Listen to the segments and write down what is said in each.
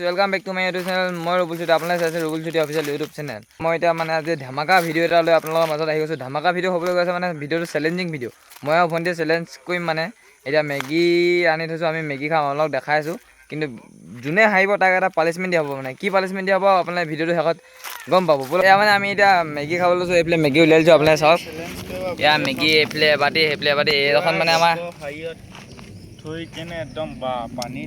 welcome back to my YouTube channel मैं रुबुल चुटी अपना चाहे Rubul Chuti official YouTube channel मैं इतना माने आज धमाका भिडिओ এটা লৈ আপোনালোকৰ মাজত আহি গৈছো ধমাকা ভিডিও হ'বলৈ গৈছে মানে ভিডিওটো চ্যালেঞ্জিং ভিডিও মই আৰু ভন্টি চ্যালেঞ্জ কৰিম মানে এটা মেগি আনি থৈছো আমি মেগি খাম অলপ দেখাইছো কিন্তু যোনে হাৰিব তাক এটা পানিশমেন্ট দিয়া হ'ব মানে কি পানিশমেন্ট দিয়া হ'ব আপোনালোকে ভিডিওটো শেষত গম পাব এয়া মানে আমি এটা মেগি খাবলৈ লৈছো এইফালে মেগি উলিয়াই লৈছো আপোনালোকে চাওক এয়া মেগি এইফালে বাটি এইখন মানে আমাৰ থৈ কেনে একদম বা পানী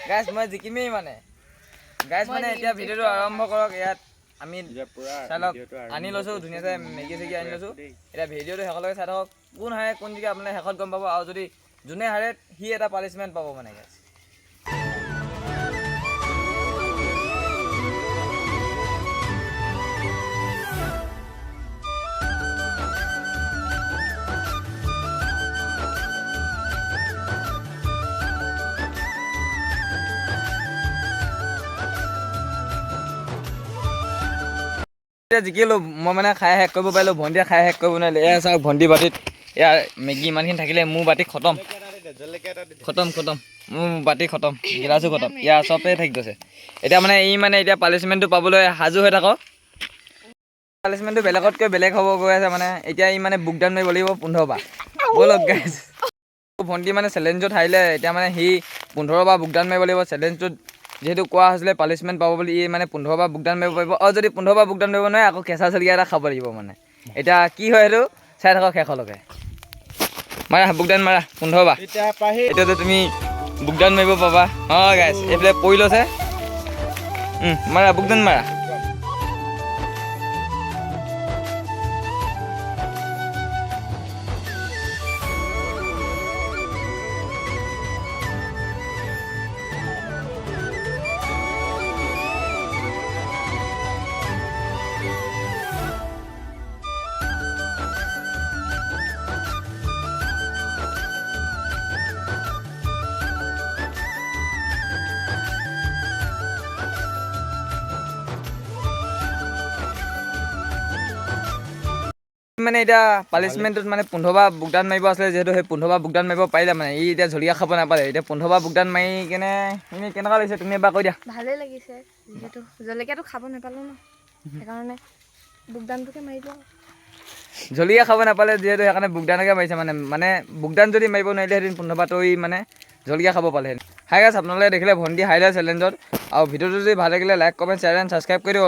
গাইস মই জিকিমেই মানে গাইস মানে এতিয়া ভিডিওটো আৰম্ভ কৰক ইয়াত আমি চালক আনি লৈছো ধুনীয়াকৈ মেগি চেগি আনি লৈছো এটা ভিডিওটো শেষলৈকে চাই থাকক কোন হাৰে কোন দিকে আপুনি শেষত গম পাব আৰু যদি যোনে হাৰে সি এটা পানিশমেন্ট পাব মানে গাইস জিকিলো মই মানে খাই শেষ কৰিব পাৰিলো ভন্টিয়ে খাই শেষ কৰিব নোৱাৰিলে এয়া চাওক ভন্টি বাটিত এয়া মেগি ইমানখিনি থাকিলে মোৰ বাটি খতম মোৰ বাটি খতম গিলাচো খতম এয়া চবে থাকি গৈছে এতিয়া মানে মানে এতিয়া পানিশমেন্টটো পাবলৈ সাজু হৈ থাকক পানিশমেন্টটো বেলেগতকৈ বেলেগ হ'ব গৈ আছে মানে এতিয়া মানে বুকডাউন মাৰিব লাগিব 15 বাৰ বলক গাইজ ভন্টি মানে চেলেঞ্জত হাৰিলে এতিয়া মানে সি 15 বাৰ বুকডাউন মাৰিব লাগিব চেলেঞ্জটোত যেহেতু কোৱা হৈছিলে পানিশমেন্ট পাব বুলি মানে 15 বাৰ বুকডাউন মাৰিব পাৰিব আৰু যদি 15 বাৰ বুকডাউন মাৰিব নোৱাৰে আকৌ কেঁচা জলকীয়া এটা খাব লাগিব মানে এতিয়া কি হয় সেইটো চাই থাকক শেষলৈকে মাৰা বুকডাউন মাৰা 15 বাৰ এতিয়াতো তুমি বুকডাউন মাৰিব পাবা অঁ গাইছ এইফালে পৰি লৈছে মাৰা বুকডাউন মাৰা মানে এতিয়া পানিশমেন্টত মানে 15 বাৰ বুকডাউন মাৰিব আছিলে যেহেতু সেই 15 বাৰ বুকডাউন মাৰিব পাৰিলে মানে ই এতিয়া জলকীয়া খাব নাপালে এতিয়া 15 বাৰ বুকডাউন মাৰি কেনে এনে কেনেকুৱা লাগিছে তুমি এবাৰ কৈ দিয়া ভালে লাগিছে যেহেতু জলকীয়াটো খাব নাপালো ন সেইকাৰণে বুকডাউনটোকে মাৰিলো জলকীয়া খাব নাপালে যেহেতু সেইকাৰণে বুকডাউনকে মাৰিছে মানে বুকডাউন যদি মাৰিব নোৱাৰিলে হেঁতেন 15 বাৰ তই মানে জলকীয়া খাব পালেহেঁতেন হাই গাইছ আপোনালোকে দেখিলে ভন্টি হাৰিলে চেলেঞ্জত আৰু ভিডিঅ'টো যদি ভাল লাগিলে like comment share and subscribe কৰি দিব